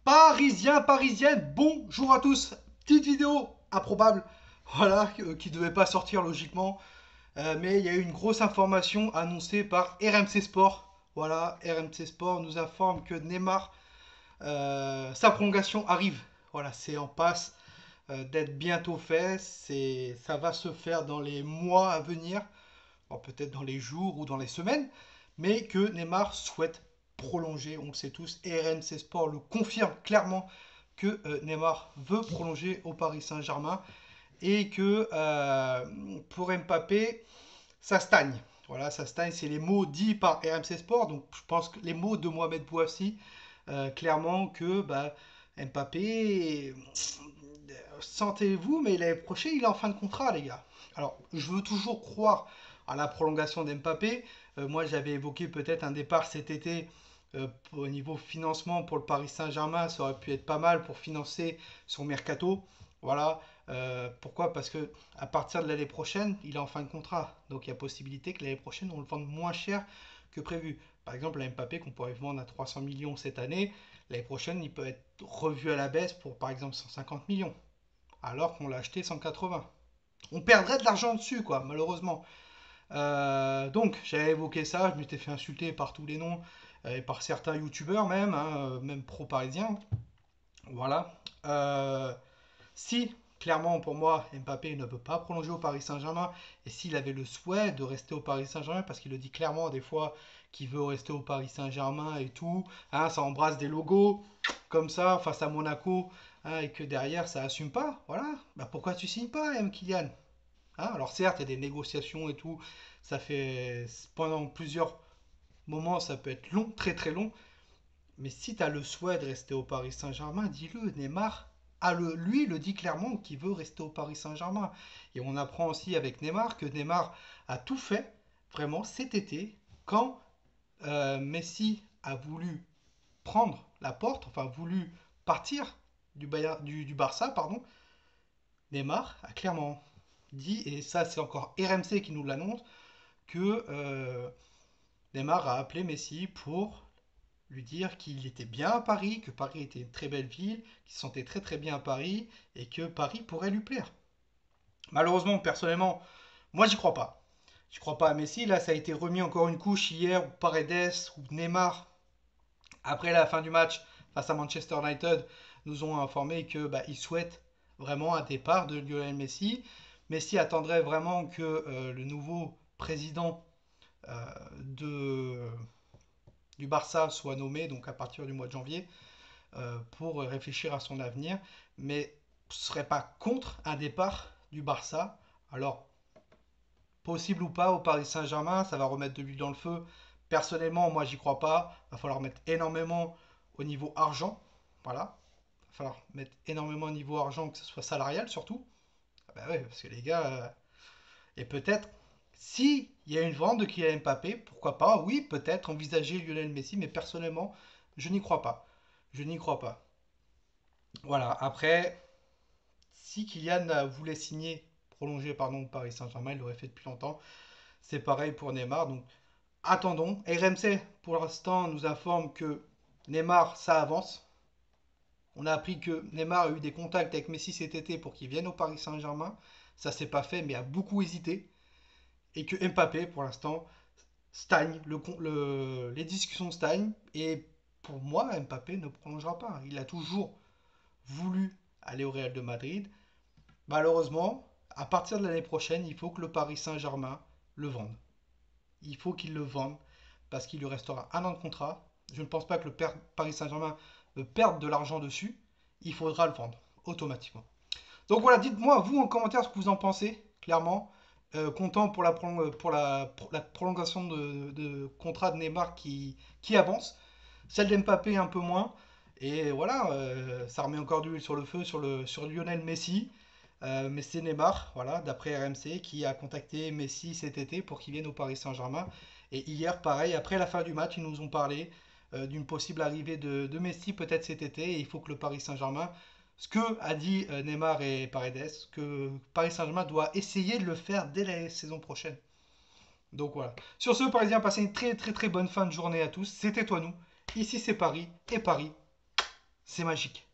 Parisiens, parisiennes, bonjour à tous. Petite vidéo improbable, voilà, qui ne devait pas sortir logiquement, mais il y a eu une grosse information annoncée par RMC Sport. Voilà, RMC Sport nous informe que Neymar, sa prolongation arrive. Voilà, c'est en passe d'être bientôt fait. Ça va se faire dans les mois à venir, peut-être dans les jours ou dans les semaines, mais que Neymar souhaite prolonger, on le sait tous, et RMC Sport le confirme clairement que Neymar veut prolonger au Paris Saint-Germain et que pour Mbappé, ça stagne. Voilà, ça stagne, c'est les mots dits par RMC Sport, donc je pense que les mots de Mohamed Bouafsi, clairement que Mbappé, sentez-vous, mais l'année prochaine, il est en fin de contrat, les gars. Alors, je veux toujours croire à la prolongation d'Mbappé. Moi, j'avais évoqué peut-être un départ cet été au niveau financement pour le Paris Saint-Germain. Ça aurait pu être pas mal pour financer son mercato. Voilà. Pourquoi? Parce que à partir de l'année prochaine, il est en fin de contrat. Donc, il y a possibilité que l'année prochaine, on le vende moins cher que prévu. Par exemple, la Mbappé qu'on pourrait vendre à 300 millions cette année, l'année prochaine, il peut être revu à la baisse pour par exemple 150 millions alors qu'on l'a acheté 180. On perdrait de l'argent dessus, quoi, malheureusement. Donc, j'avais évoqué ça, je m'étais fait insulter par tous les noms, et par certains youtubeurs même, hein, même pro-parisiens. Voilà. Si, clairement, pour moi, Mbappé ne peut pas prolonger au Paris Saint-Germain, et s'il avait le souhait de rester au Paris Saint-Germain, parce qu'il le dit clairement des fois qu'il veut rester au Paris Saint-Germain et tout, hein, ça embrasse des logos comme ça face à Monaco, hein, et que derrière ça assume pas, voilà, bah pourquoi tu signes pas, Kylian, hein? Alors certes, il y a des négociations et tout, ça fait pendant plusieurs moments, ça peut être long, très très long, mais si tu as le souhait de rester au Paris Saint-Germain, dis-le. Neymar, lui, le dit clairement qu'il veut rester au Paris Saint-Germain. Et on apprend aussi avec Neymar que Neymar a tout fait, vraiment, cet été, quand Messi a voulu prendre la porte, enfin voulu partir du Barça, pardon. Neymar a clairement dit, et ça c'est encore RMC qui nous l'annonce, que Neymar a appelé Messi pour lui dire qu'il était bien à Paris, que Paris était une très belle ville, qu'il se sentait très très bien à Paris et que Paris pourrait lui plaire. Malheureusement, personnellement, moi j'y crois pas. Je crois pas à Messi. Là, ça a été remis encore une couche hier où Paredes ou Neymar, après la fin du match face à Manchester United, nous ont informé que ils souhaitent vraiment un départ de Lionel Messi. Messi attendrait vraiment que le nouveau président euh, de, du Barça soit nommé, donc à partir du mois de janvier, pour réfléchir à son avenir, mais ne serait pas contre un départ du Barça. Alors, possible ou pas au Paris Saint-Germain, ça va remettre de l'huile dans le feu. Personnellement, moi, j'y crois pas. Il va falloir mettre énormément au niveau argent. Voilà. Il va falloir mettre énormément au niveau argent, que ce soit salarial surtout. Ah bah ouais, parce que les gars. Et peut-être, si il y a une vente de Kylian Mbappé, pourquoi pas? Oui, peut-être envisager Lionel Messi, mais personnellement, je n'y crois pas. Je n'y crois pas. Voilà. Après, si Kylian voulait signer, prolonger, pardon, Paris Saint-Germain, il l'aurait fait depuis longtemps. C'est pareil pour Neymar. Donc, attendons. RMC, pour l'instant, nous informe que Neymar, ça avance. On a appris que Neymar a eu des contacts avec Messi cet été pour qu'il vienne au Paris Saint-Germain. Ça s'est pas fait, mais a beaucoup hésité. Et que Mbappé, pour l'instant, stagne. Les discussions stagnent. Et pour moi, Mbappé ne prolongera pas. Il a toujours voulu aller au Real de Madrid. Malheureusement, à partir de l'année prochaine, il faut que le Paris Saint-Germain le vende. Il faut qu'il le vende parce qu'il lui restera un an de contrat. Je ne pense pas que le Paris Saint-Germain perde de l'argent dessus. Il faudra le vendre automatiquement. Donc voilà, dites-moi vous en commentaire ce que vous en pensez, clairement. Content pour la prolongation de contrat de Neymar qui avance. Celle d'Mbappé un peu moins. Et voilà, ça remet encore d'huile sur le feu sur Lionel Messi. Mais c'est Neymar, voilà, d'après RMC, qui a contacté Messi cet été pour qu'il vienne au Paris Saint-Germain. Et hier, pareil, après la fin du match, ils nous ont parlé d'une possible arrivée de Messi peut-être cet été. Et il faut que le Paris Saint-Germain, ce que a dit Neymar et Paredes, que Paris Saint-Germain doit essayer de le faire dès la saison prochaine. Donc voilà. Sur ce, Parisiens, passez une très très très bonne fin de journée à tous. C'était toi nous. Ici c'est Paris et Paris c'est magique.